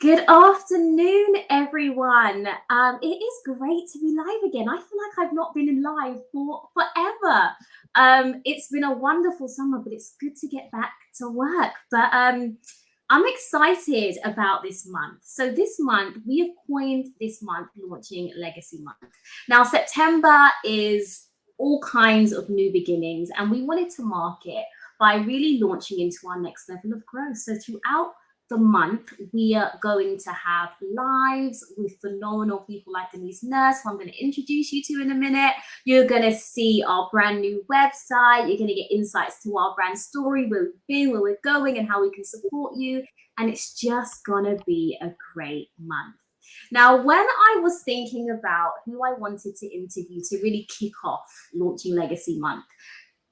Good afternoon, everyone. It is great to be live again. I feel like I've not been in live for forever. It's been a wonderful summer, but it's good to get back to work. But I'm excited about this month. So this month, we have coined this month launching Legacy Month. Now, September is all kinds of new beginnings, and we wanted to mark it by really launching into our next level of growth. So throughout the month, we are going to have lives with phenomenal people like Denise Nurse, who I'm going to introduce you to in a minute. You're going to see our brand new website. You're going to get insights to our brand story, where we've been, where we're going, and how we can support you. And it's just going to be a great month. Now, when I was thinking about who I wanted to interview to really kick off launching Legacy Month,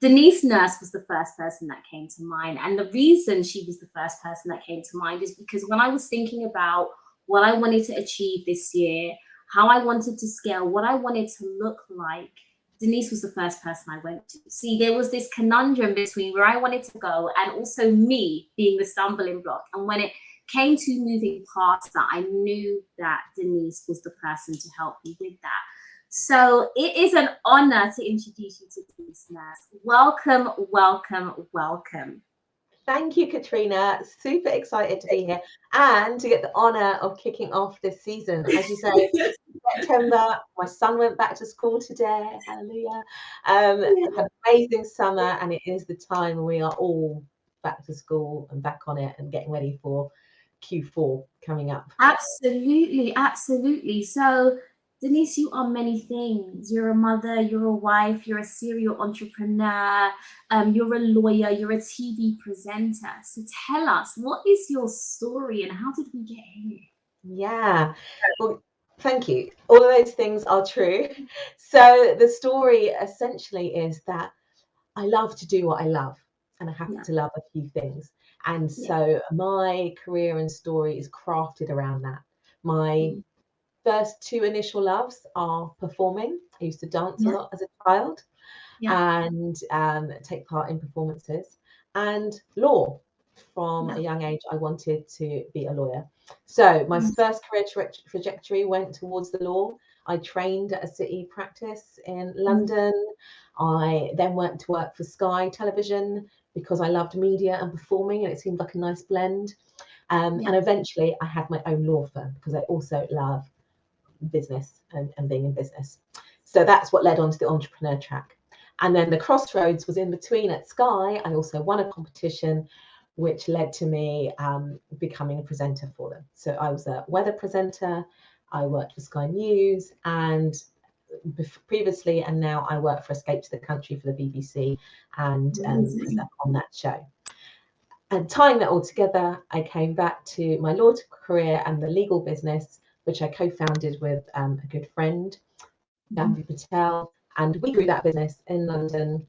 Denise Nurse was the first person that came to mind. And the reason she was the first person that came to mind is because when I was thinking about what I wanted to achieve this year, how I wanted to scale, what I wanted to look like, Denise was the first person I went to. See, there was this conundrum between where I wanted to go and also me being the stumbling block. And when it came to moving past that, I knew that Denise was the person to help me with that. So it is an honor to introduce you to Denise Nurse. Welcome, welcome, welcome. Thank you, Katrina. Super excited to be here and to get the honor of kicking off this season. As you say, September, my son went back to school today. Hallelujah. Had an amazing summer, and it is the time we are all back to school and back on it and getting ready for Q4 coming up. Absolutely, absolutely. So Denise, you are many things. You're a mother, you're a wife, you're a serial entrepreneur, you're a lawyer, you're a TV presenter. So tell us, what is your story and how did we get here? Yeah, well, thank you. All of those things are true. So the story essentially is that I love to do what I love, and I happen to love a few things. And so my career and story is crafted around that. My first two initial loves are performing. I used to dance a lot as a child and take part in performances, and law. From a young age, I wanted to be a lawyer. So my first career trajectory went towards the law. I trained at a city practice in London. I then went to work for Sky Television because I loved media and performing, and it seemed like a nice blend. And eventually I had my own law firm because I also love business and being in business. So that's what led on to the entrepreneur track. And then the crossroads was in between. At Sky, I also won a competition which led to me becoming a presenter for them. So I was a weather presenter. I worked for Sky News, and previously and now I work for Escape to the Country for the BBC and on that show. And tying that all together, I came back to my law career and the legal business, which I co-founded with a good friend, Gandhi Patel, and we grew that business in London,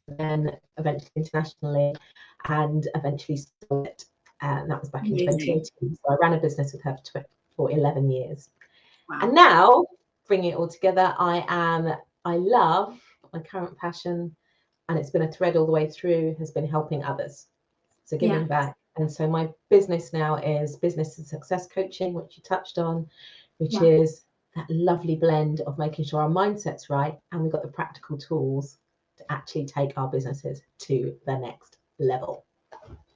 then eventually internationally, and eventually sold it. And that was back in 2018. So I ran a business with her for 11 years. Wow. And now, bringing it all together, I love my current passion, and it's been a thread all the way through, has been helping others. So giving back. And so my business now is business and success coaching, which you touched on, which is that lovely blend of making sure our mindset's right and we've got the practical tools to actually take our businesses to the next level.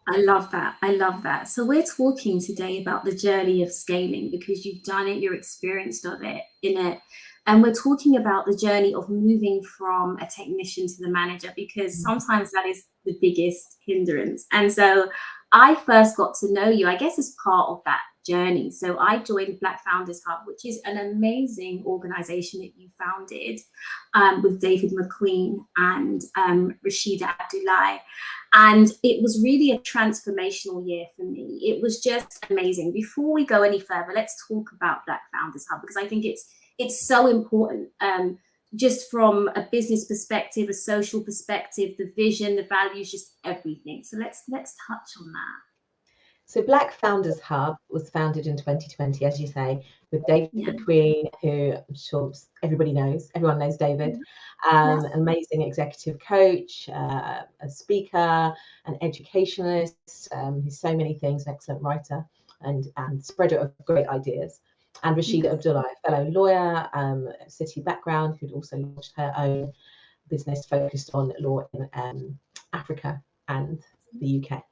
I love that. I love that. So we're talking today about the journey of scaling because you've done it, you're experienced of it in it. And we're talking about the journey of moving from a technician to the manager, because sometimes that is the biggest hindrance. And so I first got to know you, I guess, as part of that journey. So I joined Black Founders Hub, which is an amazing organization that you founded with David McQueen and Rashida Abdullahi. And it was really a transformational year for me. It was just amazing. Before we go any further, let's talk about Black Founders Hub, because I think it's so important, just from a business perspective, a social perspective, the vision, the values, just everything. So let's touch on that. So Black Founders Hub was founded in 2020, as you say, with David McQueen, who I'm sure everyone knows David, an amazing executive coach, a speaker, an educationalist, who's so many things, an excellent writer. and spreader of great ideas. And Rashida Abdullah, a fellow lawyer, city background, who'd also launched her own business focused on law in Africa and the UK.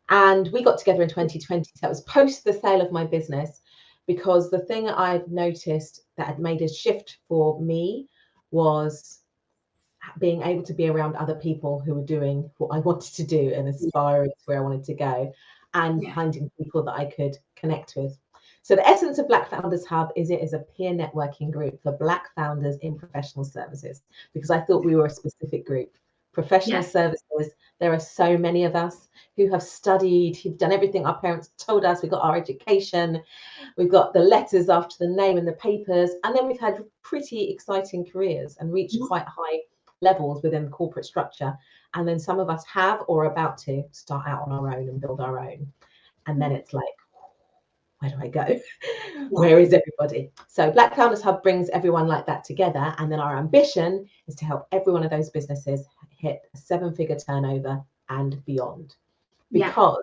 And we got together in 2020. So that was post the sale of my business, because the thing I'd noticed that had made a shift for me was being able to be around other people who were doing what I wanted to do and aspiring to where I wanted to go, and finding people that I could connect with. So the essence of Black Founders Hub is it is a peer networking group for Black founders in professional services, because I thought we were a specific group. Professional services, there are so many of us who have studied, who've done everything our parents told us. We've got our education, we've got the letters after the name in the papers, and then we've had pretty exciting careers and reached quite high levels within the corporate structure. And then some of us have or are about to start out on our own and build our own. And then it's like, where do I go? Where is everybody? So Black Founders Hub brings everyone like that together. And then our ambition is to help every one of those businesses hit a 7-figure turnover and beyond. Because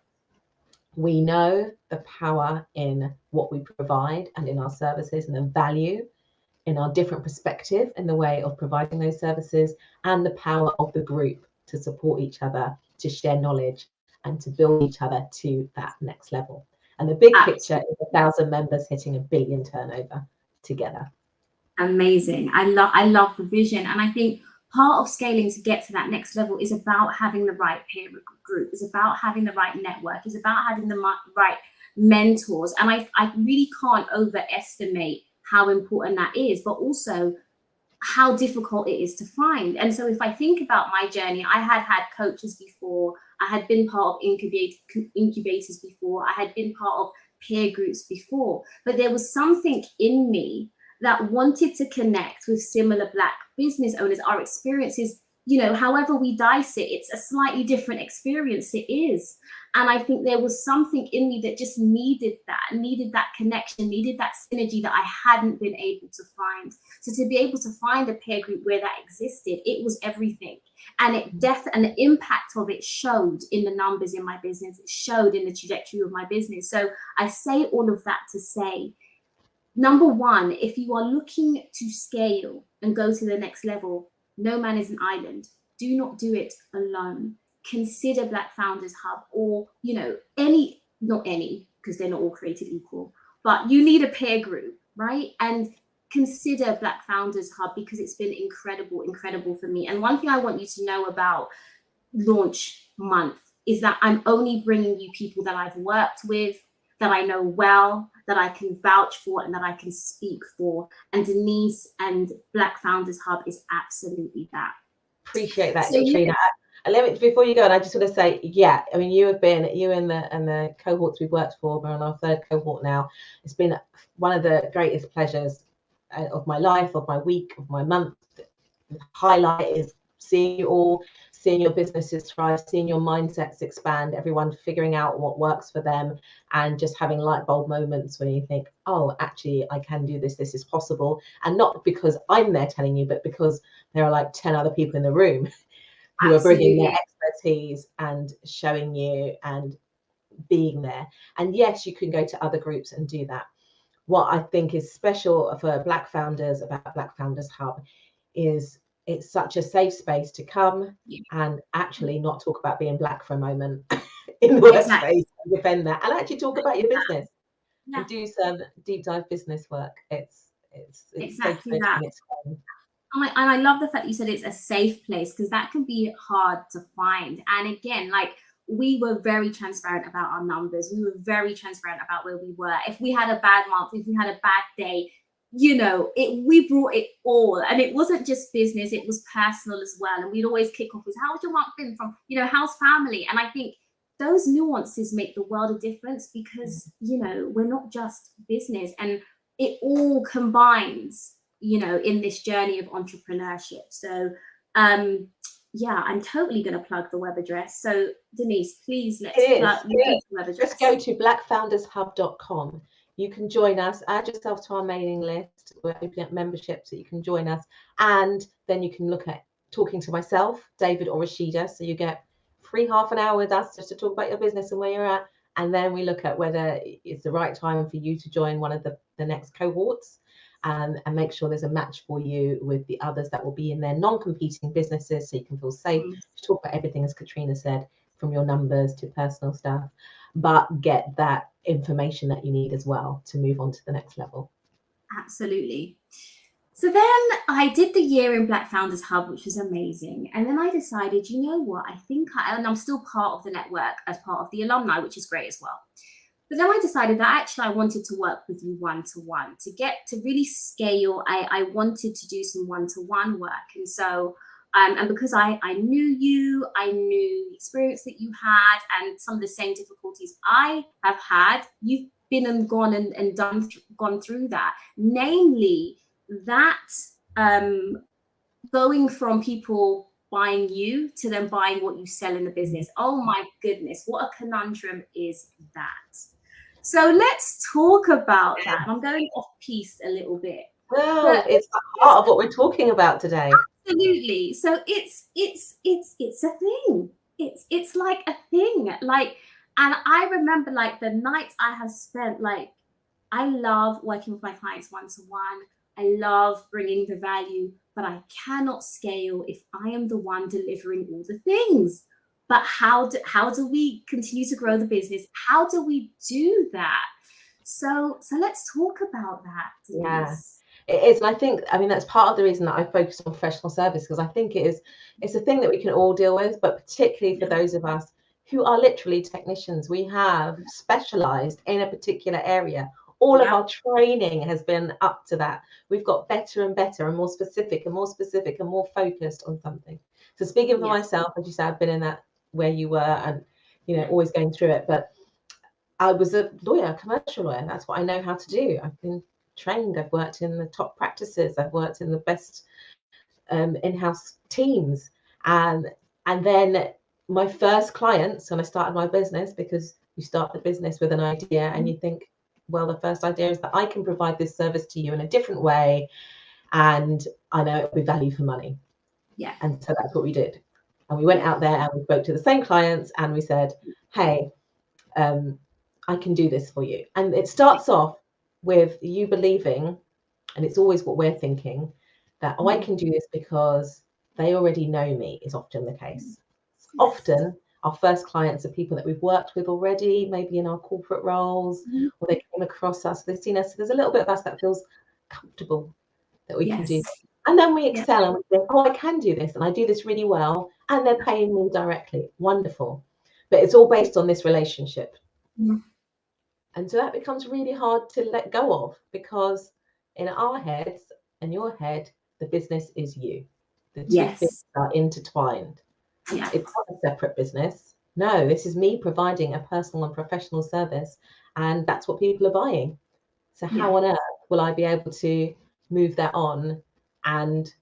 we know the power in what we provide and in our services, and the value in our different perspective in the way of providing those services, and the power of the group to support each other, to share knowledge, and to build each other to that next level. And the big picture is 1,000 members hitting $1 billion turnover together. Amazing. I love the vision. And I think part of scaling to get to that next level is about having the right peer group, is about having the right network, is about having the right mentors. And I really can't overestimate how important that is, but also how difficult it is to find. And so if I think about my journey, I had coaches before, I had been part of incubators before, I had been part of peer groups before, but there was something in me that wanted to connect with similar Black business owners. Our experiences, you know, however we dice it, it's a slightly different experience, it is. And I think there was something in me that just needed that connection, needed that synergy that I hadn't been able to find. So to be able to find a peer group where that existed, it was everything. And and the impact of it showed in the numbers in my business. It showed in the trajectory of my business. So I say all of that to say, number one, if you are looking to scale and go to the next level, no man is an island. Do not do it alone. Consider Black Founders Hub, or, you know, not any, because they're not all created equal, but you need a peer group, right? And consider Black Founders Hub, because it's been incredible for me. And one thing I want you to know about Launch Month is that I'm only bringing you people that I've worked with, that I know well, that I can vouch for, and that I can speak for. And Denise and Black Founders Hub is absolutely that. Appreciate that, Katrina. Before you go, and I just want to say, I mean, you and the cohorts we've worked for, we're on our 3rd cohort now. It's been one of the greatest pleasures of my life, of my week, of my month. The highlight is seeing you all, seeing your businesses thrive, seeing your mindsets expand, everyone figuring out what works for them, and just having light bulb moments where you think, oh, actually, I can do this, this is possible. And not because I'm there telling you, but because there are like 10 other people in the room who are bringing their expertise and showing you and being there. And yes, you can go to other groups and do that. What I think is special for Black founders about Black Founders Hub is it's such a safe space to come and actually not talk about being Black for a moment in the workspace, and defend that, and actually talk about your business and do some deep dive business work. It's exactly that. It's fun. And I love the fact that you said it's a safe place, because that can be hard to find. And again, like, we were very transparent about our numbers. We were very transparent about where we were. If we had a bad month, if we had a bad day, you know, we brought it all. And it wasn't just business, it was personal as well. And we'd always kick off with, how's your month been? From, you know, how's family? And I think those nuances make the world of difference, because, you know, we're not just business, and it all combines, you know, in this journey of entrepreneurship. So I'm totally going to plug the web address. So Denise, please let's plug the web address. Just go to blackfoundershub.com. You can join us, add yourself to our mailing list. We're opening up memberships so you can join us, and then you can look at talking to myself, David, or Rashida. So you get free half an hour with us just to talk about your business and where you're at, And then we look at whether it's the right time for you to join one of the next cohorts, and make sure there's a match for you with the others that will be in their non-competing businesses, so you can feel safe to talk about everything, as Katrina said, from your numbers to personal stuff, but get that information that you need as well to move on to the next level. Absolutely. So then I did the year in Black Founders Hub, which was amazing. And then I decided, you know what, and I'm still part of the network as part of the alumni, which is great as well. But then I decided that actually I wanted to work with you one-to-one to get to really scale. I wanted to do some one-to-one work. And so, and because I knew you, I knew the experience that you had and some of the same difficulties I have had, you've been and gone and gone through that. Namely, that going from people buying you to then buying what you sell in the business. Oh my goodness, what a conundrum is that? So let's talk about that. And I'm going off piece a little bit. Well, it's part of what we're talking about today. Absolutely. So it's a thing. It's like a thing. Like, and I remember like the nights I have spent, like, I love working with my clients one-to-one. I love bringing the value, but I cannot scale if I am the one delivering all the things. But how do we continue to grow the business? How do we do that? So let's talk about that, Denise. Yeah, it is. And I think, I mean, that's part of the reason that I focus on professional service, because I think it's a thing that we can all deal with, but particularly for those of us who are literally technicians. We have specialized in a particular area. All of our training has been up to that. We've got better and better and more specific and more specific and more focused on something. So speaking for myself, as you said, I've been in that where you were, and always going through it. But I was a lawyer, a commercial lawyer. That's what I know how to do. I've been trained. I've worked in the top practices. I've worked in the best in-house teams. And then my first clients, when I started my business, because you start the business with an idea and you think, well, the first idea is that I can provide this service to you in a different way, and I know it'll be value for money. Yeah. And so that's what we did. And we went out there and we spoke to the same clients and we said, hey, I can do this for you. And it starts off with you believing, and it's always what we're thinking, that I can do this because they already know me, is often the case. Often our first clients are people that we've worked with already, maybe in our corporate roles, or they came across us, they've seen us. So there's a little bit of us that feels comfortable that we can do. And then we excel and we think, oh, I can do this, and I do this really well, and they're paying me directly. Wonderful. But it's all based on this relationship. And so that becomes really hard to let go of, because in our heads and your head, the business is you. The two things are intertwined. It's not a separate business. No, this is me providing a personal and professional service, and that's what people are buying. So how on earth will I be able to move that on and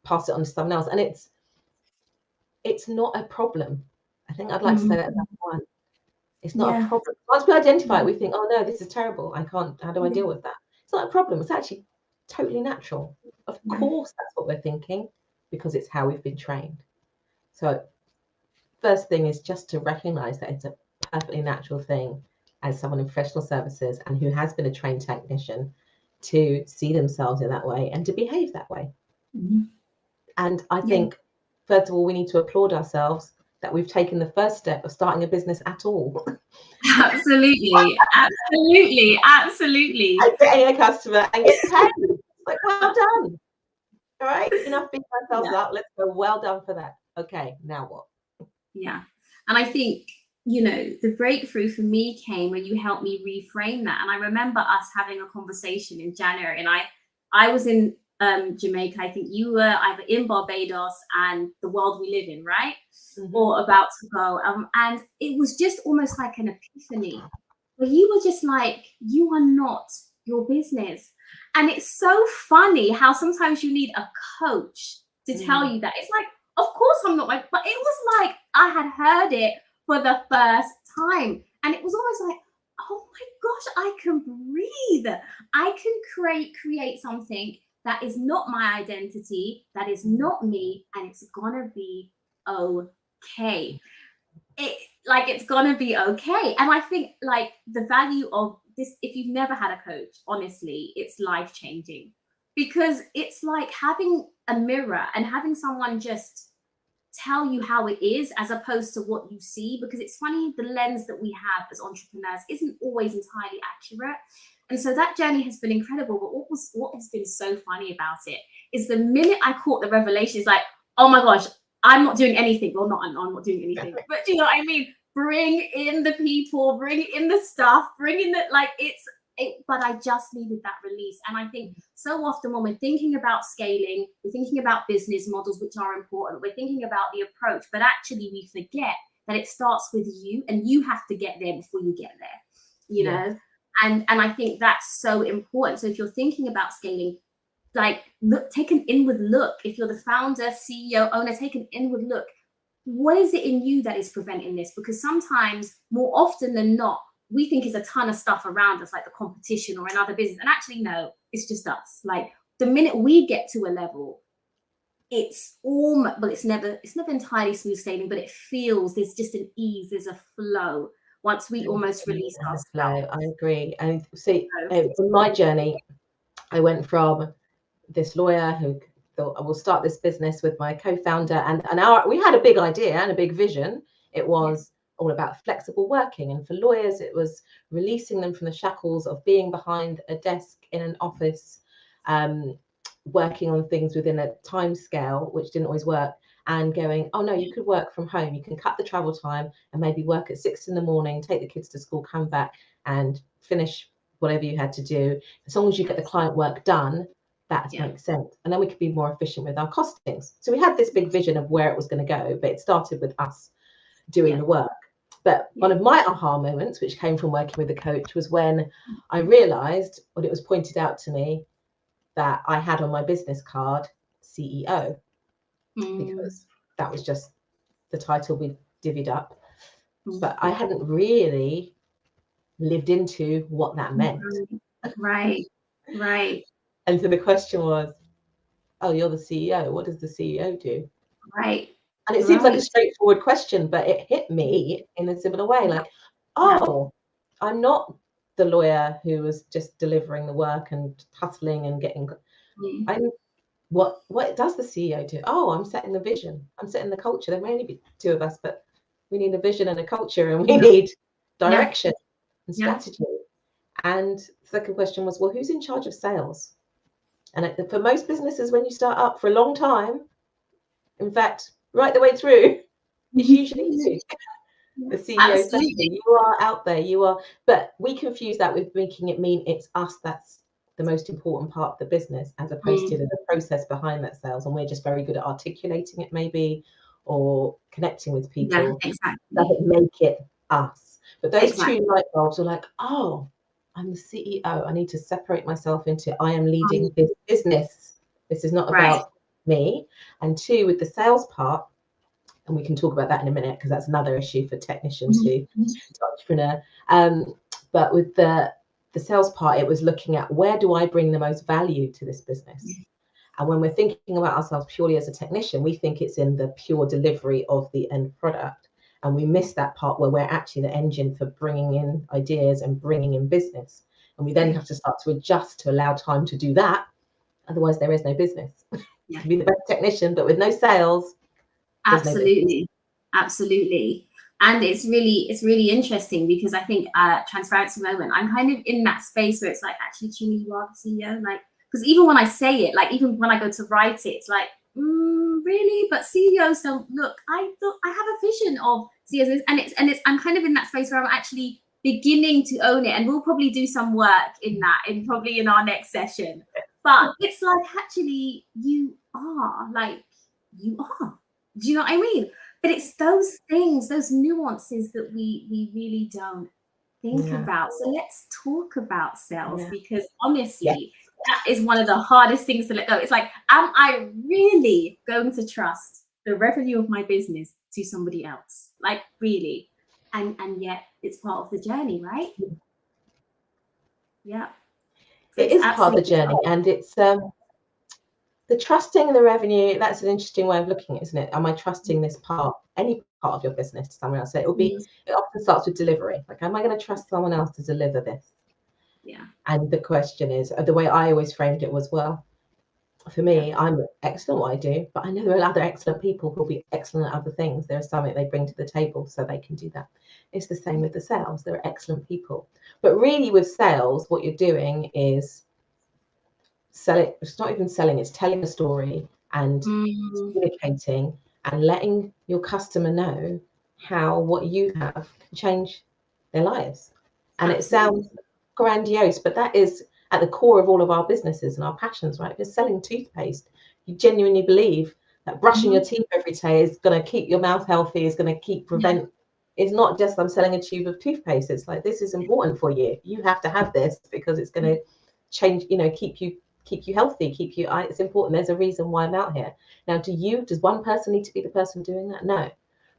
pass it on to someone else? And it's not a problem. I think I'd like to say that one. It's not a problem. Once we identify it, we think, oh no, this is terrible. I can't, how do I deal with that? It's not a problem. It's actually totally natural. Of course, that's what we're thinking, because it's how we've been trained. So first thing is just to recognize that it's a perfectly natural thing as someone in professional services and who has been a trained technician to see themselves in that way and to behave that way. And I think, first of all, we need to applaud ourselves that we've taken the first step of starting a business at all. Absolutely. And getting a customer and get paid. Like, well done. All right, enough beating ourselves up. Let's go, well done for that. Okay, now what? Yeah. And I think, the breakthrough for me came when you helped me reframe that. And I remember us having a conversation in January, and I was in Jamaica. I think you were either in Barbados and the world we live in, right? Or about to go. And it was just almost like an epiphany where you were just like, you are not your business. And it's so funny how sometimes you need a coach to tell you that. It's like, of course I'm not but it was like I had heard it for the first time. And it was almost like, oh my gosh, I can breathe. I can create something that is not my identity, that is not me, and it's gonna be okay. it's gonna be okay. And I think like the value of this, if you've never had a coach, honestly, it's life changing, because it's like having a mirror and having someone just tell you how it is as opposed to what you see. Because it's funny, the lens that we have as entrepreneurs isn't always entirely accurate. And so that journey has been incredible. But what has been so funny about it is the minute I caught the revelation, is like, oh my gosh, I'm not doing anything. Well, I'm not doing anything. But do you know what I mean? Bring in the people, bring in the stuff, bring in the, like, but I just needed that release. And I think so often when we're thinking about scaling, we're thinking about business models, which are important. We're thinking about the approach, but actually we forget that it starts with you, and you have to get there before you get there, you know? And I think that's so important. So if you're thinking about scaling, like, look, take an inward look. If you're the founder, CEO, owner, take an inward look. What is it in you that is preventing this? Because sometimes, more often than not, we think it's a ton of stuff around us, like the competition or another business. And actually, no, it's just us. Like, the minute we get to a level, it's never entirely smooth sailing, but it feels, there's just an ease, there's a flow once we almost release ourselves. I agree. And see, in my journey, I went from this lawyer who thought, I will start this business with my co-founder, and we had a big idea and a big vision. It was all about flexible working, and for lawyers it was releasing them from the shackles of being behind a desk in an office, working on things within a time scale which didn't always work, and going, oh no, you could work from home, you can cut the travel time and maybe work at 6 a.m, take the kids to school, come back and finish whatever you had to do. As long as you get the client work done, that makes sense. And then we could be more efficient with our costings. So we had this big vision of where it was going to go, but it started with us doing the work. But one of my aha moments, which came from working with a coach, was when I realized, when it was pointed out to me, that I had on my business card CEO, because that was just the title we divvied up. But I hadn't really lived into what that meant. Right. And so the question was, oh, you're the CEO. What does the CEO do? Right. And it seems like a straightforward question, but it hit me in a similar way. Like, oh, I'm not the lawyer who was just delivering the work and hustling and getting. What does the CEO do? Oh, I'm setting the vision. I'm setting the culture. There may only be two of us, but we need a vision and a culture, and we need direction and strategy. And the second question was, well, who's in charge of sales? And for most businesses, when you start up for a long time, in fact, right the way through, it's usually you, the CEO. You are out there, but we confuse that with making it mean it's us that's the most important part of the business, as opposed to the process behind that sales. And we're just very good at articulating it, maybe, or connecting with people. Doesn't make it us. But those two light bulbs are like, oh, I'm the CEO. I need to separate myself into, I am leading this business. This is not about me. And two, with the sales part, and we can talk about that in a minute, because that's another issue for technician to entrepreneur. But with the sales part, it was looking at, where do I bring the most value to this business? And when we're thinking about ourselves purely as a technician, we think it's in the pure delivery of the end product. And we miss that part where we're actually the engine for bringing in ideas and bringing in business. And we then have to start to adjust to allow time to do that. Otherwise, there is no business. You can be the best technician, but with no sales. Absolutely. And it's really interesting, because I think transparency moment, I'm kind of in that space where it's like, actually, Chini, you are the CEO. Like, because even when I say it, like, even when I go to write it, it's like, really? But CEOs don't look. I have a vision of CEOs, and it's I'm kind of in that space where I'm actually beginning to own it, and we'll probably do some work in that, probably in our next session. But it's like, actually, you are. Do you know what I mean? But it's those things, those nuances that we really don't think about. So let's talk about sales, because honestly, that is one of the hardest things to let go. It's like, am I really going to trust the revenue of my business to somebody else? Like, really? And yet it's part of the journey, right? Yeah. So it is part of the journey, and it's the trusting the revenue. That's an interesting way of looking at it, isn't it? Am I trusting this part? Any part of your business to someone else. So it often starts with delivery. Like, am I going to trust someone else to deliver this? Yeah. And the question is, the way I always framed it was, well, for me, I'm excellent at what I do, but I know there are other excellent people who'll be excellent at other things. There's something they bring to the table, so they can do that. It's the same with the sales. There are excellent people. But really with sales, what you're doing is selling. It's not even selling, it's telling a story and communicating and letting your customer know how what you have can change their lives. And it sounds grandiose, but that is at the core of all of our businesses and our passions, right? If you're selling toothpaste, you genuinely believe that brushing your teeth every day is going to keep your mouth healthy, is going to prevent. It's not just I'm selling a tube of toothpaste. It's like, this is important for you. You have to have this because it's going to change, keep you healthy, it's important. There's a reason why I'm out here. Now, does one person need to be the person doing that? No.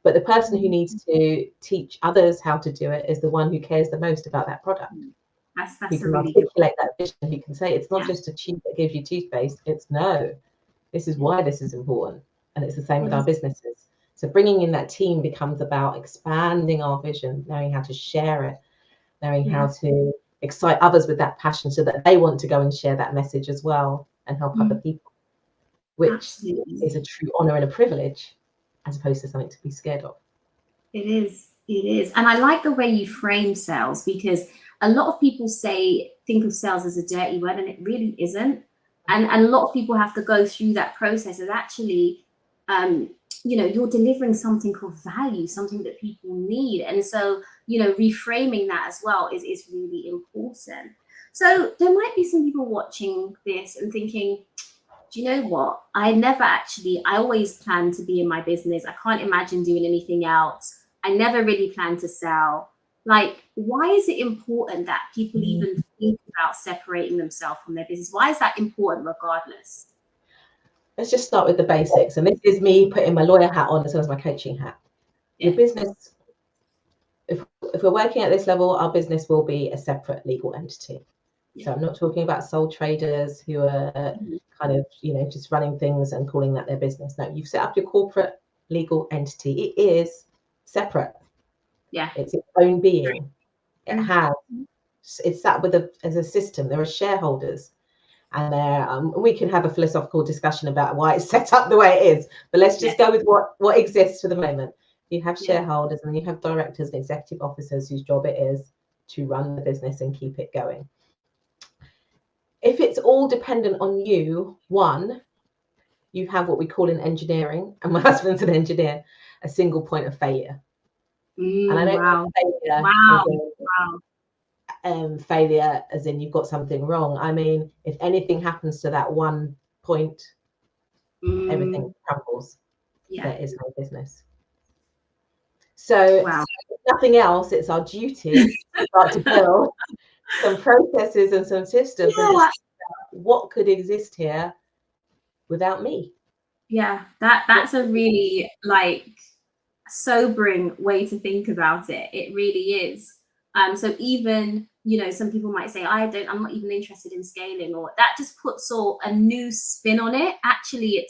But the person who needs to teach others how to do it is the one who cares the most about that product. Who can articulate that vision, who can say it's not just a tube that gives you toothpaste, it's no, this is why this is important. And it's the same with our businesses. So bringing in that team becomes about expanding our vision, knowing how to share it, knowing how to excite others with that passion so that they want to go and share that message as well and help other people, which is a true honor and a privilege as opposed to something to be scared of. It is. And I like the way you frame sales, because a lot of people think of sales as a dirty word, and it really isn't. And a lot of people have to go through that process of actually, you're delivering something of value, something that people need. And so, reframing that as well is really important. So there might be some people watching this and thinking, do you know what? I always planned to be in my business. I can't imagine doing anything else. I never really planned to sell. Like, why is it important that people even think about separating themselves from their business? Why is that important regardless? Let's just start with the basics. And this is me putting my lawyer hat on as well as my coaching hat. Your business, if we're working at this level, our business will be a separate legal entity. So I'm not talking about sole traders who are kind of, just running things and calling that their business. No, you've set up your corporate legal entity. It is separate. Yeah. It's its own being. It's sat as a system. There are shareholders, and we can have a philosophical discussion about why it's set up the way it is. But let's just go with what exists for the moment. You have shareholders, and then you have directors and executive officers whose job it is to run the business and keep it going. If it's all dependent on you, you have what we call in engineering, and my husband's an engineer, a single point of failure. And I don't mean failure as in you've got something wrong. I mean, if anything happens to that one point, everything crumbles. There is no business. So if nothing else, it's our duty to start to build some processes and some systems and just what could exist here without me. That's a really sobering way to think about it. It really is. So even some people might say, I'm not even interested in scaling, or that just puts a new spin on it. Actually,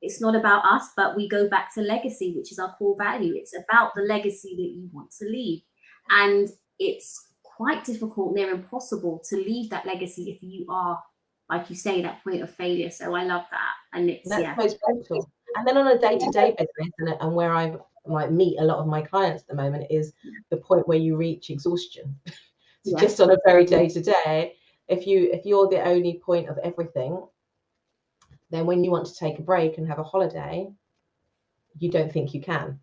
it's not about us, but we go back to legacy, which is our core value. It's about the legacy that you want to leave, and it's quite difficult, near impossible, to leave that legacy if you are, like you say, that point of failure. So I love that. And that's most brutal. And then on a day-to-day business, and where I might meet a lot of my clients at the moment, is the point where you reach exhaustion. So just on a very day-to-day, if you're the only point of everything, then when you want to take a break and have a holiday, you don't think you can.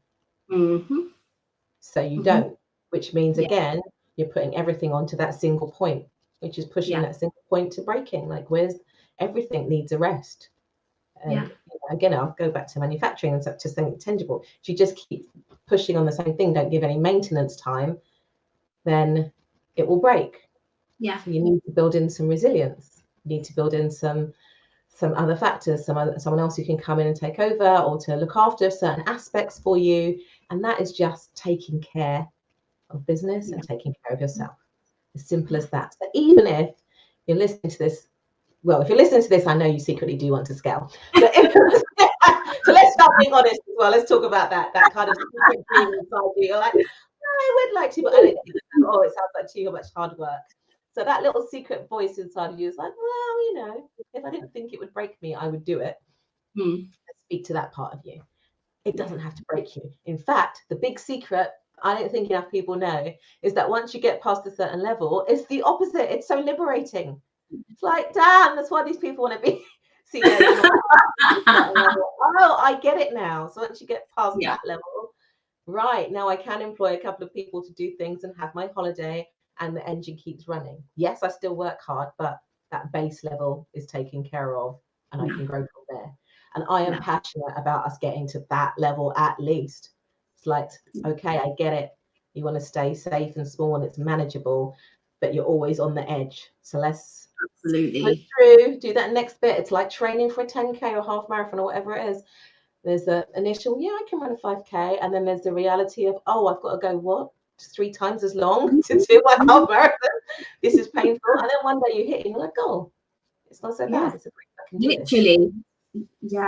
So you don't, which means again, you're putting everything onto that single point, which is pushing that single point to breaking. Like, everything needs a rest. And again, I'll go back to manufacturing and to something tangible. If you just keep pushing on the same thing, don't give any maintenance time, then it will break. So you need to build in some resilience. You need to build in some other factors, someone else who can come in and take over, or to look after certain aspects for you. And that is just taking care of business and taking care of yourself. As simple as that. So even if you're listening to this, I know you secretly do want to scale. But so let's start being honest as well. Let's talk about that kind of secret dream inside you. You're like, I would like to, but it sounds like too much hard work. So that little secret voice inside of you is like, well, if I didn't think it would break me, I would do it. Speak to that part of you. It doesn't have to break you. In fact, the big secret, I don't think enough people know, is that once you get past a certain level, it's the opposite. It's so liberating. It's like, damn, that's why these people want to be CEOs. Oh, I get it now. So once you get past that level, right, now I can employ a couple of people to do things and have my holiday, and the engine keeps running. Yes, I still work hard, but that base level is taken care of, and I can grow from there. And I am passionate about us getting to that level at least. It's like, okay, I get it. You want to stay safe and small and it's manageable, but you're always on the edge. So let's push through, do that next bit. It's like training for a 10K or half marathon or whatever it is. There's the initial, I can run a 5K. And then there's the reality of, I've got to go, what? Just 3 times as long to do my half marathon. This is painful. And then one day you hit it and you're like, it's not so bad. It's a great, I can do literally. this.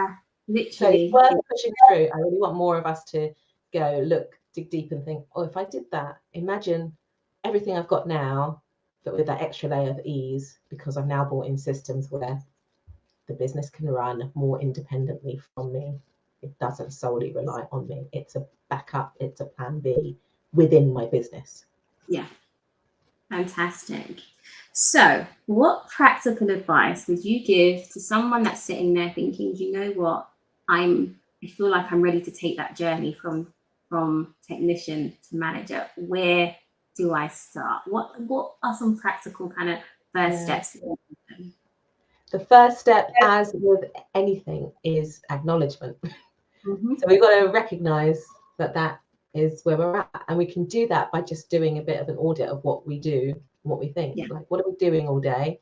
Literally. So it's worth pushing through. I really want more of us to go, look, dig deep and think, if I did that, imagine everything I've got now, but with that extra layer of ease, because I've now brought in systems where the business can run more independently from me. It doesn't solely rely on me. It's a backup. It's a plan B within my business. Yeah. Fantastic. So what practical advice would you give to someone that's sitting there thinking, you know what, I feel like I'm ready to take that journey from technician to manager. Where do I start? What are some practical kind of first steps? The first step, as with anything, is acknowledgement. So we've got to recognize that is where we're at, and we can do that by just doing a bit of an audit of what we do, what we think. Like, what are we doing all day,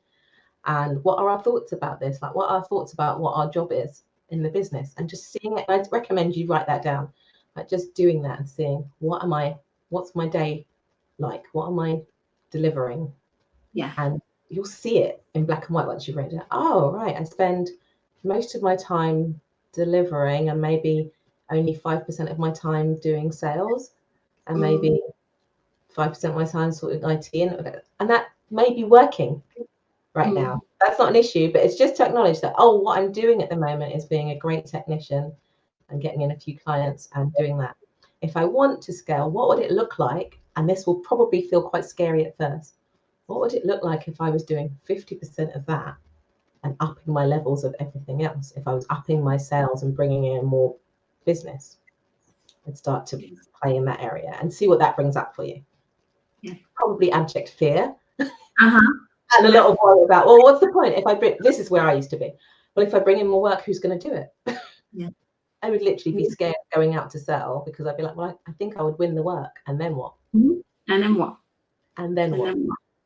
and what are our thoughts about this? Like, what are our thoughts about what our job is in the business, and just seeing it. I'd recommend you write that down, like just doing that and seeing what's my day like, what am I delivering, and you'll see it in black and white once you've written it. Oh, right, I spend most of my time delivering, and maybe only 5% of my time doing sales, and maybe 5% of my time sorting IT, and that may be working right now. That's not an issue, but it's just to acknowledge that, what I'm doing at the moment is being a great technician and getting in a few clients and doing that. If I want to scale, what would it look like? And this will probably feel quite scary at first. What would it look like if I was doing 50% of that and upping my levels of everything else? If I was upping my sales and bringing in more business, and start to play in that area and see what that brings up for you. Probably abject fear. And a lot of worry about, what's the point if I bring, this is where I used to be. Well, if I bring in more work, who's going to do it? I would literally be scared going out to sell, because I'd be like, I think I would win the work. And then what? And then what? And then what?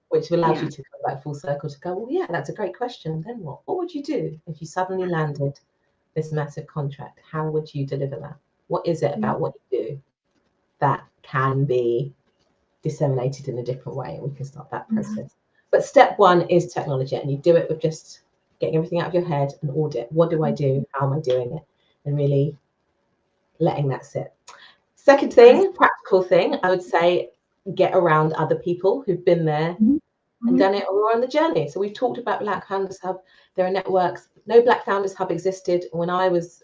Which allows you to come back full circle to go, that's a great question. Then what? What would you do if you suddenly landed this massive contract? How would you deliver that? What is it about what you do that can be disseminated in a different way? And we can start that process. But step one is technology, and you do it with just getting everything out of your head and audit. What do I do? How am I doing it? And really letting that sit. Second thing, practical thing, I would say, get around other people who've been there and done it, or are on the journey. So we've talked about Black Founders Hub. There are networks. No Black Founders Hub existed when I was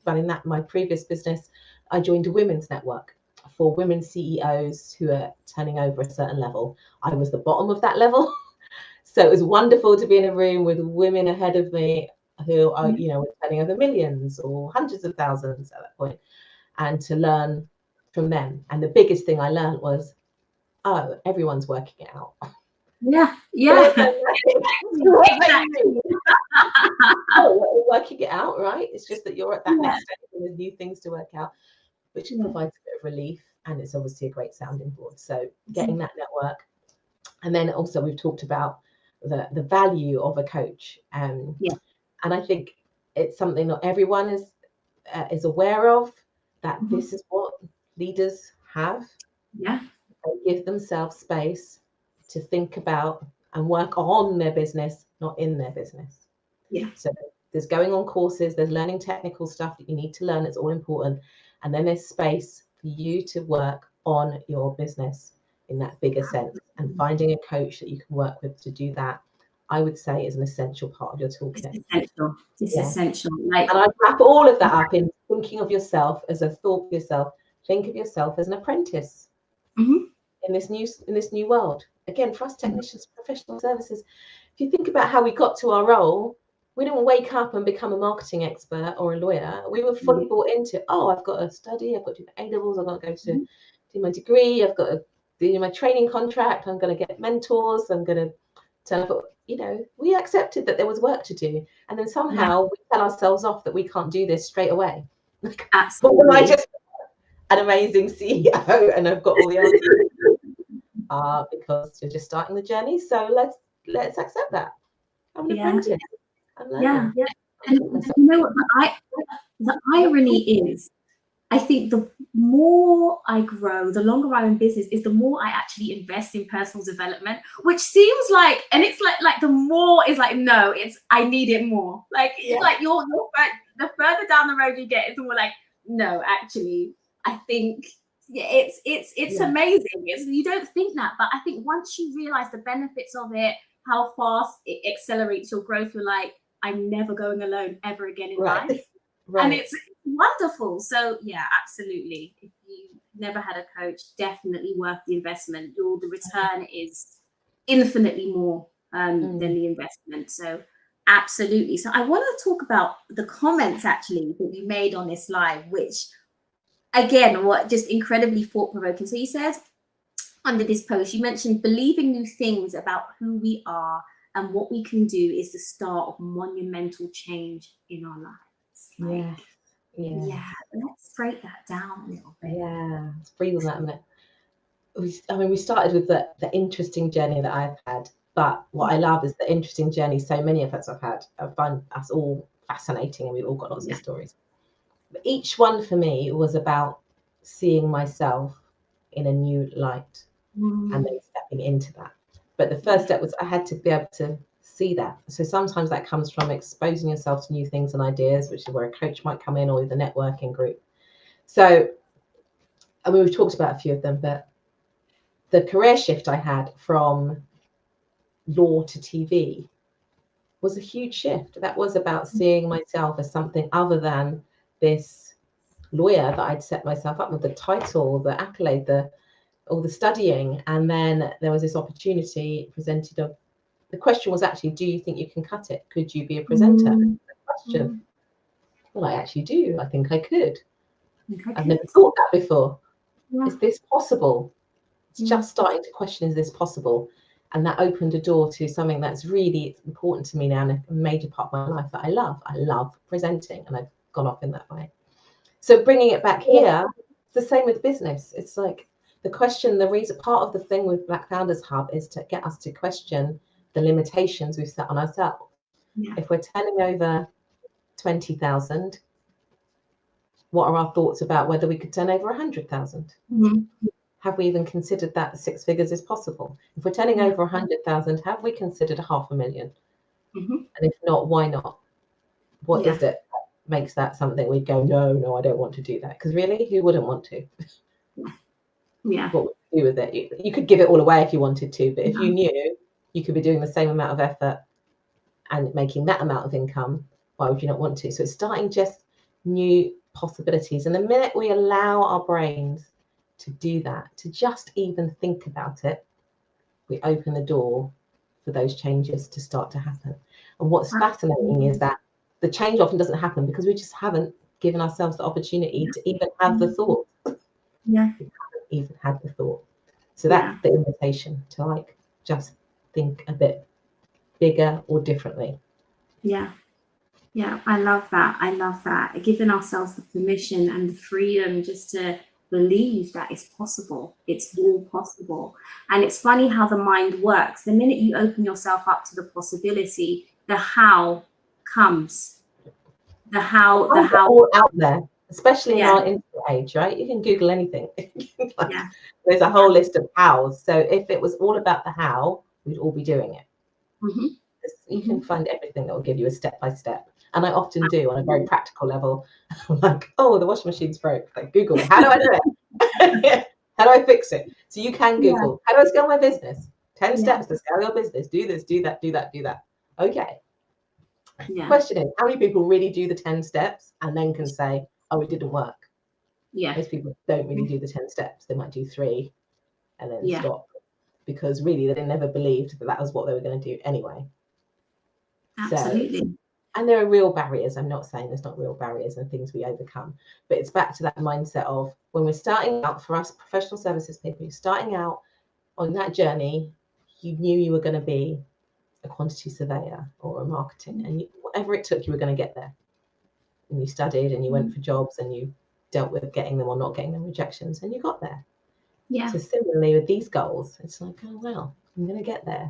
running my previous business. I joined a women's network for women CEOs who are turning over a certain level. I was the bottom of that level. So it was wonderful to be in a room with women ahead of me who are, were turning over millions or hundreds of thousands at that point, and to learn from them. And the biggest thing I learned was, everyone's working it out. Working it out, right? It's just that you're at that next stage and there's new things to work out, which provides a bit of relief, and it's obviously a great sounding board. So getting that network. And then also we've talked about the value of a coach. And I think it's something not everyone is aware of, that this is what leaders have. They give themselves space to think about and work on their business, not in their business. So there's going on courses, there's learning technical stuff that you need to learn. It's all important. And then there's space for you to work on your business in that bigger sense, and finding a coach that you can work with to do that, I would say, is an essential part of your toolkit. It's essential. It's essential. Like, and I wrap all of that up in thinking of yourself as a thought for yourself. Think of yourself as an apprentice in this new world. Again, for us technicians, professional services, if you think about how we got to our role, we didn't wake up and become a marketing expert or a lawyer. We were fully bought into, I've got to study, I've got to do my A-levels, I've got to go to do my degree, I've got to do my training contract, I'm going to get mentors, I'm going to turn up. We accepted that there was work to do. And then somehow we tell ourselves off that we can't do this straight away. Absolutely. But I just an amazing CEO and I've got all the answers. Because you're just starting the journey. So let's accept that. I'm an apprentice. I'm learning. Yeah. And you know what? The irony is, I think the more I grow, the longer I'm in business, is the more I actually invest in personal development, which seems like, and it's like the more is like, no, it's, I need it more. Like, it's like the further down the road you get, it's more like, no, actually, I think it's amazing. You don't think that, but I think once you realize the benefits of it, how fast it accelerates your growth, you're like, I'm never going alone ever again in life. And it's wonderful. So yeah, absolutely. If you never had a coach, definitely worth the investment. The return is infinitely more than the investment. So absolutely. So I want to talk about the comments actually that you made on this live, which again, what just incredibly thought-provoking. So you said under this post, you mentioned believing new things about who we are and what we can do is the start of monumental change in our lives. Like, yeah, let's break that down a little bit. Yeah, let's breathe on that a minute. We started with the interesting journey that I've had, but what I love is the interesting journey so many of us have had. I find us all fascinating and we've all got lots of stories. But each one for me was about seeing myself in a new light and then stepping into that. But the first step was I had to be able to see that. So sometimes that comes from exposing yourself to new things and ideas, which is where a coach might come in, or the networking group. So, we've talked about a few of them, but the career shift I had from law to TV was a huge shift. That was about seeing myself as something other than this lawyer that I'd set myself up with, the title, the accolade, all the studying. And then there was this opportunity presented of, the question was actually, do you think you can cut it? Could you be a presenter? Question. Well, I actually do. I think I could. I've never thought that before. Is this possible? It's just starting to question, is this possible? And that opened a door to something that's really important to me now and a major part of my life that I love. I love presenting, and I've gone off in that way. So bringing it back here, it's the same with business. It's like the question, the reason, part of the thing with Black Founders Hub is to get us to question the limitations we've set on ourselves. If we're turning over 20,000, what are our thoughts about whether we could turn over 100,000? Have we even considered that 6 figures is possible? If we're turning over 100,000, have we considered 500,000? And if not, why not? What is it that makes that something we go, no, I don't want to do that? Because really, who wouldn't want to? What would you do with it? You could give it all away if you wanted to, but if you knew you could be doing the same amount of effort and making that amount of income, why would you not want to? So it's starting just new possibilities. And the minute we allow our brains to do that, to just even think about it, we open the door for those changes to start to happen. And what's fascinating is that the change often doesn't happen because we just haven't given ourselves the opportunity to even have the thought. We haven't even had the thought. So that's the invitation to just think a bit bigger or differently. I love that. Giving ourselves the permission and the freedom just to believe that it's possible. It's all possible. And it's funny how the mind works. The minute you open yourself up to the possibility, the how comes. The how all out there, especially in our internet age, right? You can Google anything. There's a whole list of hows. So if it was all about the how, we'd all be doing it. You can find everything that will give you a step-by-step. And I often do on a very practical level. I'm like, oh, the washing machine's broke. Like, Google, how do I do it? How do I fix it? So you can Google, how do I scale my business? 10 steps to scale your business. Do this, do that, do that, do that. Okay. Question is, how many people really do the 10 steps and then can say, oh, it didn't work? Most people don't really do the 10 steps. They might do 3 and then stop, because really they never believed that that was what they were going to do anyway. Absolutely. So, and there are real barriers. I'm not saying there's not real barriers and things we overcome, but it's back to that mindset of when we're starting out, for us professional services people, you're starting out on that journey, you knew you were going to be a quantity surveyor or a marketing, and whatever it took, you were going to get there. And you studied and you went for jobs and you dealt with getting them or not getting them rejections, and you got there. So similarly with these goals, it's like, oh well, I'm going to get there.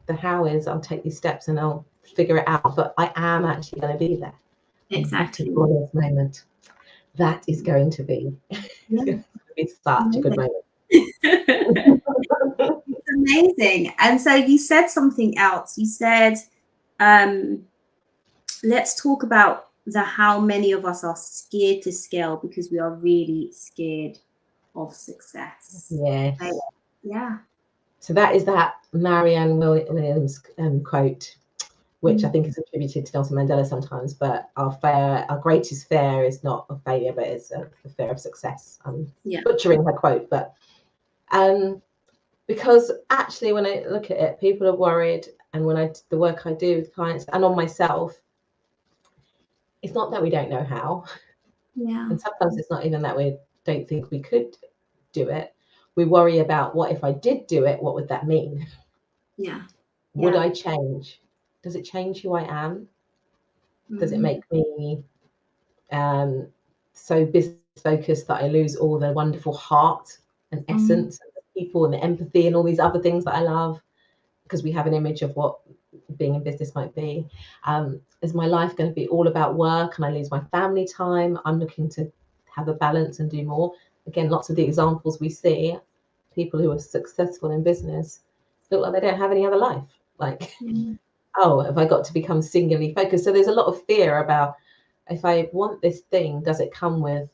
The how is I'll take these steps and I'll figure it out, but I am actually going to be there. Exactly. This moment, that is going to be, it's such a good moment. It's amazing. And so you said something else. You said, let's talk about how many of us are scared to scale because we are really scared of success. Yes. Yeah. So that is that Marianne Williams quote, which I think is attributed to Nelson Mandela sometimes, but our greatest fear is not a failure, but it's the fear of success. I'm butchering her quote, but because actually when I look at it, people are worried, and when the work I do with clients and on myself, it's not that we don't know how. And sometimes it's not even that we don't think we could do it. We worry about, what if I did do it? What would that mean? Would I change? Does it change who I am? Does it make me so business focused that I lose all the wonderful heart and essence of the people and the empathy and all these other things that I love? Because we have an image of what being in business might be. Is my life going to be all about work and I lose my family time? I'm looking to have a balance and do more. Again, lots of the examples we see, people who are successful in business look like they don't have any other life. Like, oh, have I got to become singularly focused? So there's a lot of fear about, if I want this thing, does it come with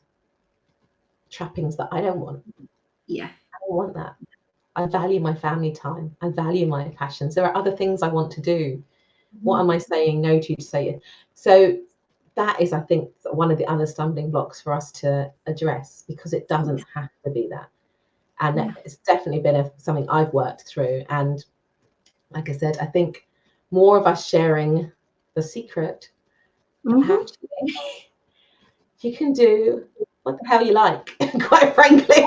trappings that I don't want? I don't want that. I value my family time. I value my passions. There are other things I want to do. What am I saying no to say it? So that is, I think, one of the other stumbling blocks for us to address, because it doesn't have to be that. And it's definitely been something I've worked through. And like I said, I think more of us sharing the secret, actually, you can do what the hell you like, quite frankly.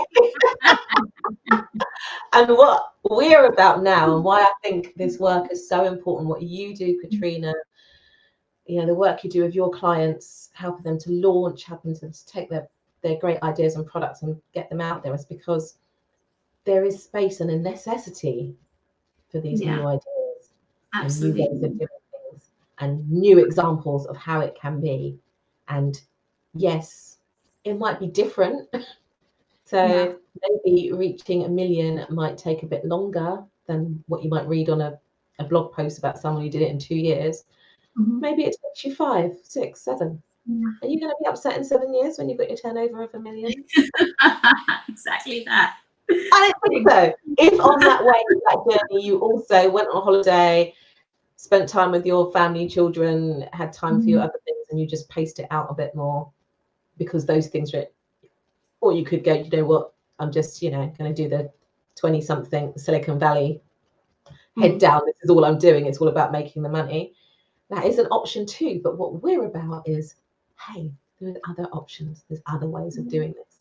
And what we're about now, and why I think this work is so important, what you do, Katrina, the work you do with your clients, helping them to launch, helping them to take their great ideas and products and get them out there, is because there is space and a necessity for these new ideas and new ways of doing things and new examples of how it can be. And yes, it might be different. So maybe reaching 1 million might take a bit longer than what you might read on a blog post about someone who did it in 2 years. Maybe it takes you 5, 6, 7. Are you going to be upset in 7 years when you've got your turnover of 1 million? Exactly that. I think so. If on that way, that journey, you also went on holiday, spent time with your family, children, had time for your other things, and you just paced it out a bit more, because those things are, or you could go, you know what, I'm just, going to do the 20-something Silicon Valley, head down, this is all I'm doing, it's all about making the money. That is an option too. But what we're about is, hey, there's other options, there's other ways of doing this.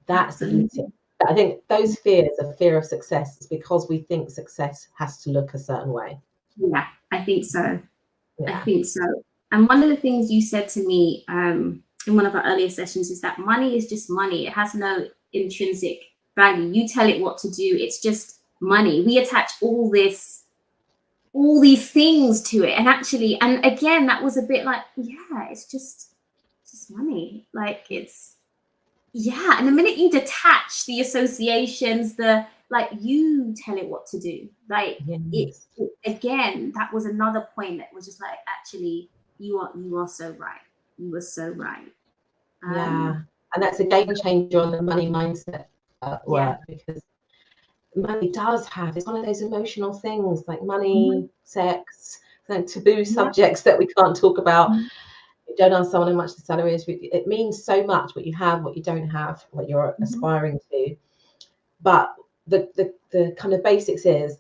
That's the beauty. I think those fears of fear of success is because we think success has to look a certain way. Yeah, I think so. I think so. And one of the things you said to me in one of our earlier sessions is that money is just money. It has no intrinsic value. You tell it what to do. It's just money. We attach all these things to it. And actually, and again, that was a bit like, it's just money. Like, it's, and the minute you detach the associations, you tell it what to do. Like, again, that was another point that was just like, actually, you are so right. You were so right. Yeah. And that's a game changer on the money mindset work, because money does have, it's one of those emotional things like money, sex, like taboo subjects that we can't talk about. You don't ask someone how much the salary is. It means so much what you have, what you don't have, what you're aspiring to. But the kind of basics is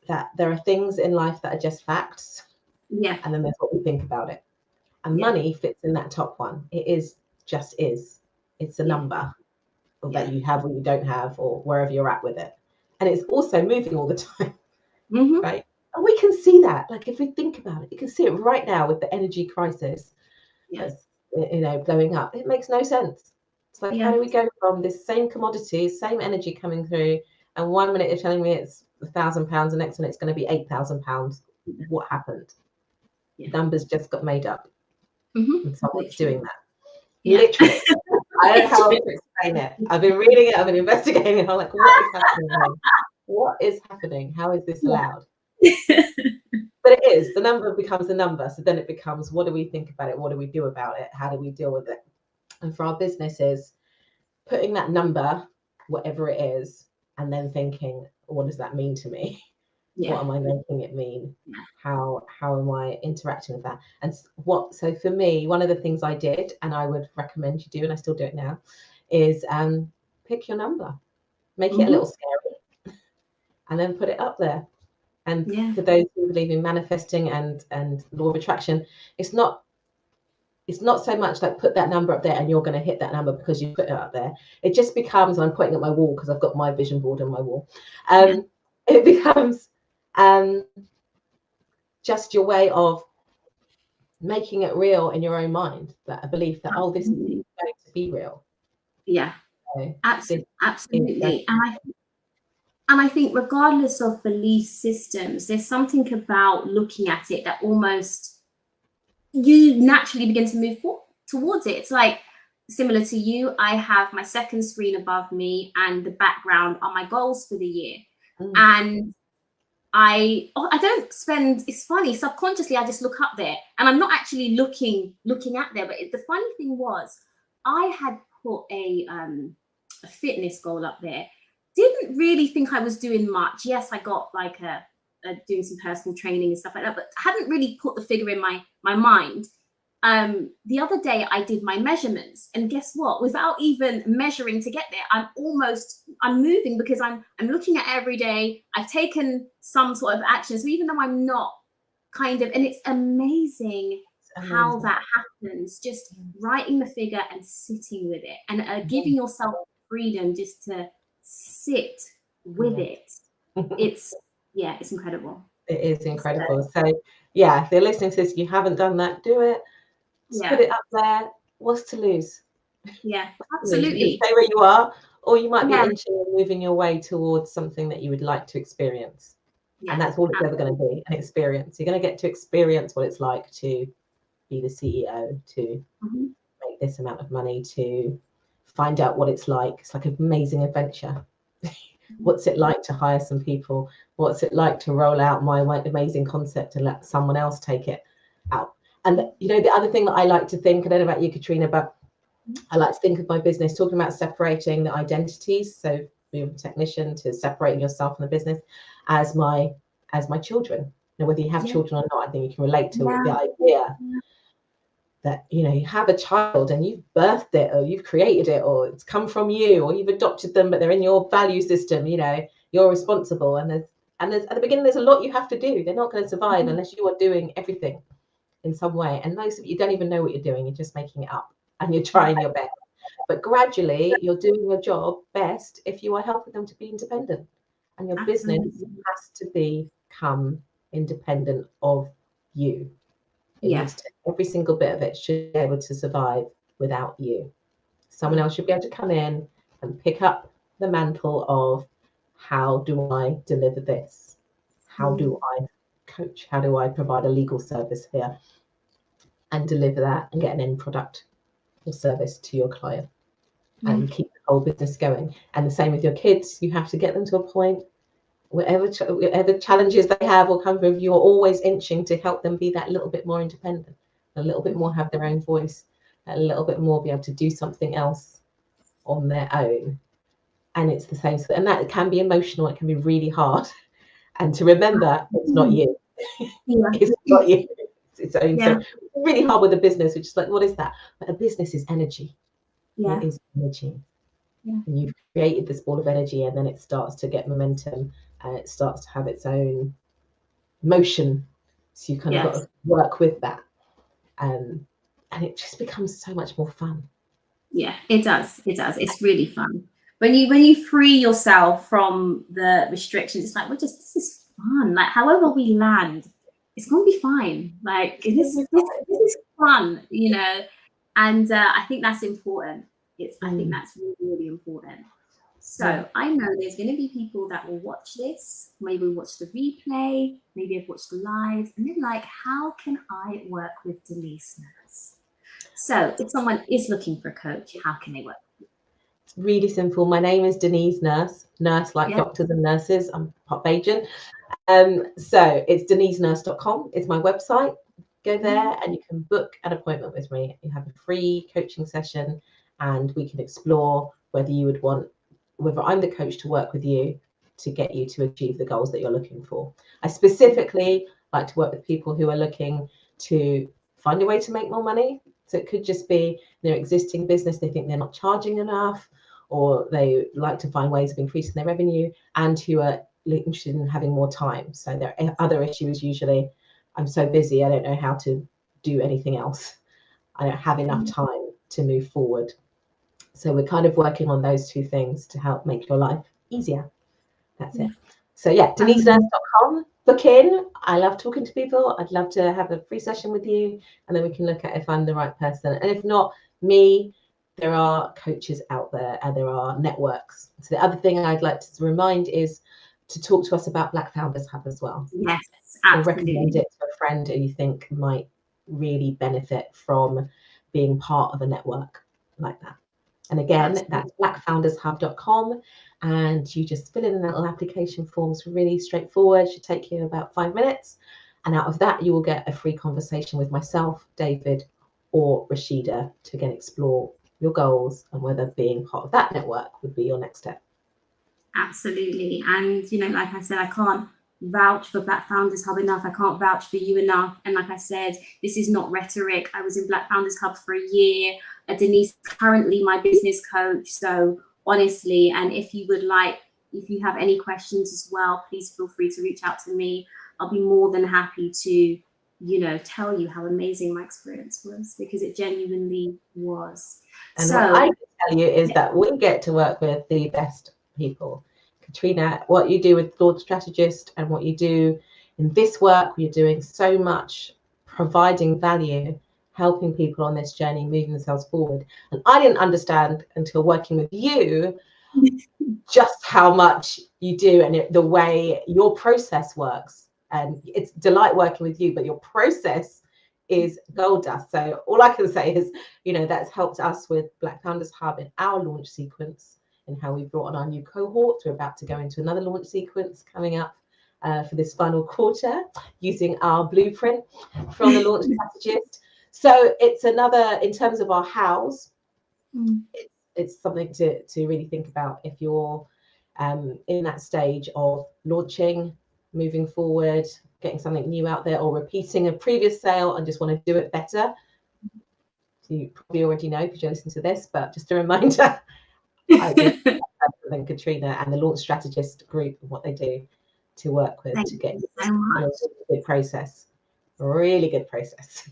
that there are things in life that are just facts. Yeah. And then there's what we think about it. And money fits in that top one. It is just is. It's a number that you have or you don't have, or wherever you're at with it. And it's also moving all the time, right? And we can see that. Like if we think about it, you can see it right now with the energy crisis that's, you know, blowing up. It makes no sense. It's like, how do we go from this same commodity, same energy coming through, and 1 minute you're telling me it's £1,000, the next one it's going to be £8,000. What happened? Numbers just got made up. And someone's doing that. Literally. I don't know how else to explain it. I've been reading it, I've been investigating it. I'm like, what is happening here? What is happening? How is this allowed? But it is. The number becomes a number. So then it becomes, what do we think about it? What do we do about it? How do we deal with it? And for our businesses, putting that number, whatever it is, and then thinking, what does that mean to me? What am I making it mean? How am I interacting with that? And so for me, one of the things I did, and I would recommend you do, and I still do it now, is pick your number, make it a little scary, and then put it up there. And for those who believe in manifesting and law of attraction, it's not so much like put that number up there and you're going to hit that number because you put it up there. It just becomes, I'm pointing at my wall because I've got my vision board on my wall. It becomes just your way of making it real in your own mind, that a belief that, oh, this is going to be real. So absolutely. And I think regardless of belief systems, there's something about looking at it that almost you naturally begin to move towards it. It's like similar to you, I have my second screen above me and the background are my goals for the year. And I don't spend, it's funny, subconsciously I just look up there and I'm not actually looking at there. But the funny thing was, I had put a fitness goal up there. Didn't really think I was doing much. Yes, I got like doing some personal training and stuff like that, but hadn't really put the figure in my mind. The other day I did my measurements, and guess what? Without even measuring to get there, I'm moving because I'm looking at every day. I've taken some sort of action. So even though I'm not and it's amazing how that happens, just writing the figure and sitting with it and giving yourself freedom just to sit with it. It's incredible. It is incredible. So if you're listening to this, you haven't done that, do it. Just put it up there. What's to lose? Absolutely. You can stay where you are, or you might be inching and moving your way towards something that you would like to experience. And that's all it's ever going to be, an experience. You're going to get to experience what it's like to be the CEO, to make this amount of money, to find out what it's like. It's like an amazing adventure. What's it like to hire some people? What's it like to roll out my amazing concept and let someone else take it out? And the other thing that I like to think, I don't know about you, Katrina, but I like to think of my business talking about separating the identities. So being a technician to separating yourself from the business as my children. Whether you have children or not, I think you can relate to the idea that you have a child and you've birthed it, or you've created it, or it's come from you, or you've adopted them, but they're in your value system. You're responsible, and there's at the beginning there's a lot you have to do. They're not going to survive unless you are doing everything in some way. And most of you don't even know what you're doing. You're just making it up and you're trying your best. But gradually you're doing your job best if you are helping them to be independent. And your business has to become independent of you. It needs to, every single bit of it should be able to survive without you. Someone else should be able to come in and pick up the mantle of, how do I deliver this? How do I coach? How do I provide a legal service here and deliver that and get an end product or service to your client and keep the whole business going? And the same with your kids. You have to get them to a point whatever challenges they have or come with, you're always inching to help them be that little bit more independent, a little bit more have their own voice, a little bit more be able to do something else on their own. And it's the same, and that can be emotional, it can be really hard. And to remember, it's not you. Yeah. It's not you. It's its own. Yeah. So really hard with a business, which is like, what is that? But a business is energy. Yeah. It is energy. Yeah. And you've created this ball of energy, and then it starts to get momentum, and it starts to have its own motion. So you kind of got to work with that, and it just becomes so much more fun. Yeah, it does. It does. It's really fun when you free yourself from the restrictions. It's like, this is fun. Like, however we land, it's gonna be fine. Like, this is fun, you know. And I think that's important. I think that's really, really important. So I know there's going to be people that will watch this, maybe watch the replay, maybe have watched the live, and they're like, how can I work with Denise Nurse? So if someone is looking for a coach, how can they work? It's really simple. My name is Denise Nurse, nurse like doctors and nurses. I'm pop agent. So it's denisenurse.com. It's my website. Go there and you can book an appointment with me. You have a free coaching session, and we can explore whether I'm the coach to work with you to get you to achieve the goals that you're looking for. I specifically like to work with people who are looking to find a way to make more money. So it could just be their existing business, they think they're not charging enough, or they like to find ways of increasing their revenue, and who are interested in having more time. So their other issue is usually, I'm so busy, I don't know how to do anything else. I don't have enough time to move forward. So we're kind of working on those two things to help make your life easier. That's it. So yeah, denisenurse.com. Book in. I love talking to people. I'd love to have a free session with you, and then we can look at if I'm the right person. And if not me, there are coaches out there, and there are networks. So the other thing I'd like to remind is to talk to us about Black Founders Hub as well. Yes, absolutely. Or recommend it to a friend who you think might really benefit from being part of a network like that. And again, that's blackfoundershub.com, and you just fill in a little application form. It's really straightforward. It should take you about 5 minutes. And out of that, you will get a free conversation with myself, David, or Rashida to again explore your goals and whether being part of that network would be your next step. Absolutely. And, you know, like I said, I can't vouch for Black Founders Hub enough. I can't vouch for you enough. And like I said, this is not rhetoric. I was in Black Founders Hub for a year. Denise, currently my business coach. So honestly, and if you have any questions as well, please feel free to reach out to me. I'll be more than happy to, you know, tell you how amazing my experience was, because it genuinely was. And what I can tell you is that we get to work with the best people. Katrina, what you do with Launch Strategist and what you do in this work, you're doing so much, providing value, helping people on this journey, moving themselves forward. And I didn't understand until working with you just how much you do and the way your process works. And it's delight working with you, but your process is gold dust. So all I can say is, you know, that's helped us with Black Founders Hub in our launch sequence and how we brought on our new cohorts. We're about to go into another launch sequence coming up for this final quarter using our blueprint from the Launch Strategist. So it's another, in terms of our hows, it's something to really think about if you're in that stage of launching, moving forward, getting something new out there, or repeating a previous sale and just want to do it better. So you probably already know because you listen to this, but just a reminder, I do than Katrina and the Launch Strategist group and what they do to work with to get a good process. Really good process.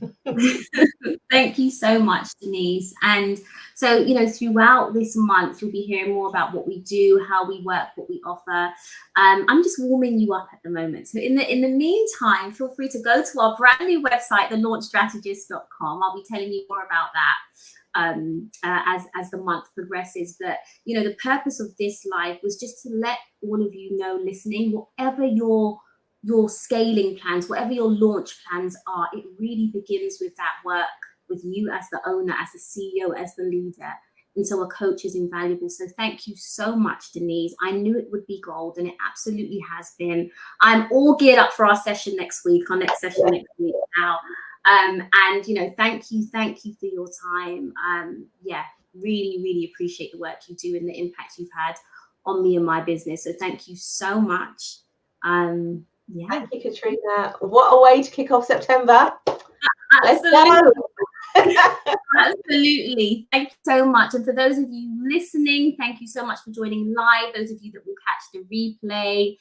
Thank you so much, Denise. And so, you know, throughout this month, you'll be hearing more about what we do, how we work, what we offer. I'm just warming you up at the moment. So in the meantime, feel free to go to our brand new website, thelaunchstrategist.com. I'll be telling you more about that as the month progresses. But, you know, the purpose of this live was just to let all of you know, listening, whatever your scaling plans, whatever your launch plans are, it really begins with that work with you as the owner, as the CEO, as the leader. And so a coach is invaluable. So thank you so much, Denise. I knew it would be gold, and it absolutely has been. I'm all geared up for our session next week, our next session next week now. And, you know, thank you for your time. Yeah, really, really appreciate the work you do and the impact you've had on me and my business. So thank you so much. Yeah. Thank you, Katrina. What a way to kick off September. Let's Absolutely. go. Absolutely. Thank you so much. And for those of you listening, thank you so much for joining live. Those of you that will catch the replay,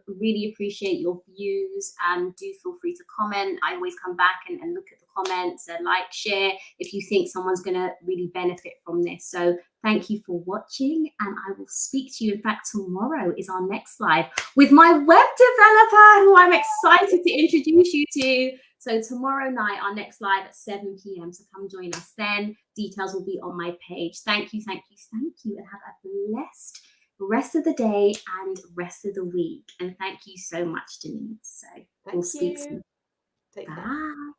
really appreciate your views. Do feel free to comment. I always come back and look at the comments, like, share if you think someone's going to really benefit from this. So thank you for watching, and I will speak to you. In fact, tomorrow is our next live with my web developer, who I'm excited to introduce you to. So tomorrow night, our next live at 7 p.m. So come join us then. Details will be on my page. Thank you, and have a blessed rest of the day and rest of the week. And thank you so much, Denise. So we'll speak soon. Take care. Bye.